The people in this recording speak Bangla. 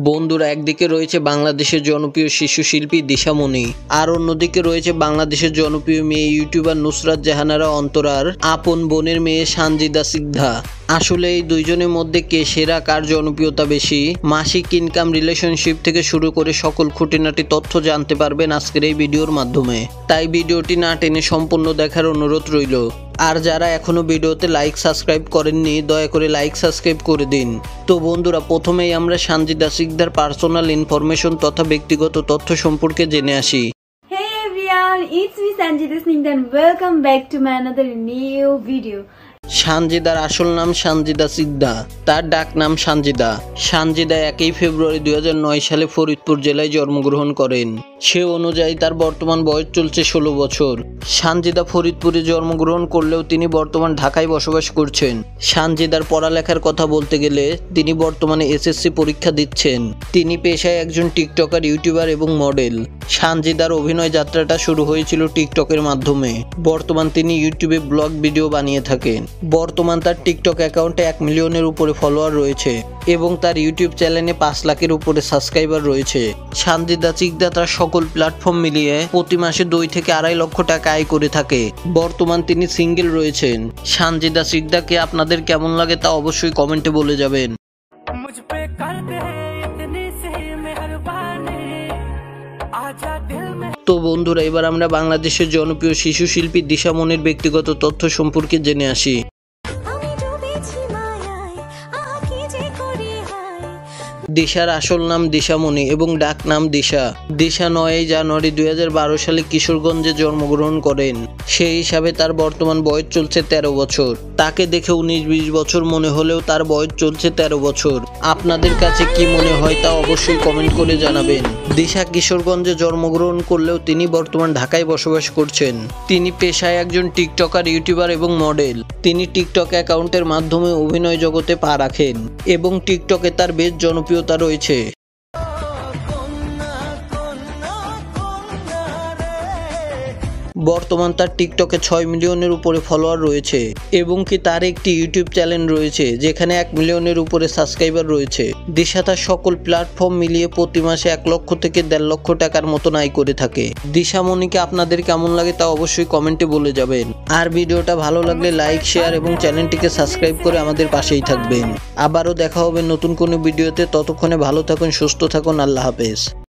বন্ধুরা, একদিকে রয়েছে বাংলাদেশের জনপ্রিয় শিশু শিল্পী দিশামণি, আর অন্যদিকে রয়েছে বাংলাদেশের জনপ্রিয় মেয়ে ইউটিউবার নুসরাত জাহানারা অন্তরার আপন বোনের মেয়ে সানজিদা সিকদার। আসলে এই দুইজনের মধ্যে কে সেরা, কার জনপ্রিয়তা বেশি, মাসিক ইনকাম, রিলেশনশিপ থেকে শুরু করে সকল খুঁটিনাটি তথ্য জানতে পারবেন আজকের এই ভিডিওর মাধ্যমে। তাই ভিডিওটি না টেনে সম্পূর্ণ দেখার অনুরোধ রইল। আর যারা এখনো ভিডিওতে লাইক সাবস্ক্রাইব করেননি, দয়া করে লাইক সাবস্ক্রাইব করে দিন। তো বন্ধুরা, প্রথমেই আমরা সানজিদা সিকদার পার্সোনাল ইনফরমেশন তথা ব্যক্তিগত তথ্য সম্পর্কে জেনে আসি। Hey everyone, it's me Sanjida Singh and welcome back to my another new video. সানজিদার আসল নাম সানজিদা সিকদার, তার ডাক নাম সানজিদা। সানজিদা 1 ফেব্রুয়ারি 2009 সালে ফরিদপুর জেলায় জন্মগ্রহণ করেন। সে অনুযায়ী তার বর্তমান বয়স চলছে 16 বছর। সানজিদা ফরিদপুরে জন্মগ্রহণ করলেও তিনি বর্তমান ঢাকায় বসবাস করছেন। সানজিদার পড়ালেখার কথা বলতে গেলে তিনি বর্তমানে এসএসসি পরীক্ষা দিচ্ছেন। তিনি পেশায় একজন টিকটকার, ইউটিউবার এবং মডেল। সানজিদার অভিনয় যাত্রাটা শুরু হয়েছিল টিকটকের মাধ্যমে। বর্তমান তিনি ইউটিউবে ব্লগ ভিডিও বানিয়ে থাকেন। বর্তমান তার টিকটক অ্যাকাউন্টে 1 মিলিয়নের উপরে ফলোয়ার রয়েছে এবং তার ইউটিউব চ্যানেলে 5 লাখের উপরে সাবস্ক্রাইবার রয়েছে। সানজিদা সিকদার তার সকল প্ল্যাটফর্ম মিলিয়ে প্রতি মাসে 2 থেকে 2.5 লক্ষ টাকা আয় করে থাকে। বর্তমান তিনি সিঙ্গেল রয়েছেন। সানজিদা সিকদারকে আপনাদের কেমন লাগে তা অবশ্যই কমেন্টে বলে যাবেন। তো বন্ধুরা, এবার আমরা বাংলাদেশের জনপ্রিয় শিশু শিল্পী দিশামণির ব্যক্তিগত তথ্য সম্পর্কে জেনে আসি। দিশার আসল নাম দিশামণি এবং ডাক নাম দিশা। দিশা 9 জানুয়ারি 2012 সালে কিশোরগঞ্জে জন্মগ্রহণ করেন। সেই হিসাবে তার বর্তমান বয়স চলছে 13 বছর। তাকে দেখে 19-20 বছর মনে হলেও তার বয়স চলছে 13 বছর। আপনাদের কাছে কি মনে হয় তা অবশ্যই কমেন্ট করে জানাবেন। দিশা কিশোরগঞ্জে জন্মগ্রহণ করলেও তিনি বর্তমান ঢাকায় বসবাস করছেন। তিনি পেশায় একজন টিকটকার, ইউটিউবার এবং মডেল। তিনি টিকটক অ্যাকাউন্টের মাধ্যমে অভিনয় জগতে পা রাখেন এবং টিকটকে তার বেশ জনপ্রিয়তা রয়েছে। বর্তমান তার টিকটকে 6 মিলিয়নের উপরে ফলোয়ার রয়েছে এবং কি তার একটি ইউটিউব চ্যানেল রয়েছে যেখানে 1 মিলিয়নের উপরে সাবস্ক্রাইবার রয়েছে। দিশা তার সকল প্ল্যাটফর্ম মিলিয়ে প্রতি মাসে 1 লক্ষ থেকে 1.5 লক্ষ টাকার মতন আয় করে থাকে। দিশামণিকে আপনাদের কেমন লাগে তা অবশ্যই কমেন্টে বলে যাবেন। আর ভিডিওটা ভালো লাগলে লাইক, শেয়ার এবং চ্যানেলটিকে সাবস্ক্রাইব করে আমাদের পাশেই থাকবেন। আবারও দেখা হবে নতুন কোনো ভিডিওতে। ততক্ষণে ভালো থাকুন, সুস্থ থাকুন। আল্লাহ হাফেজ।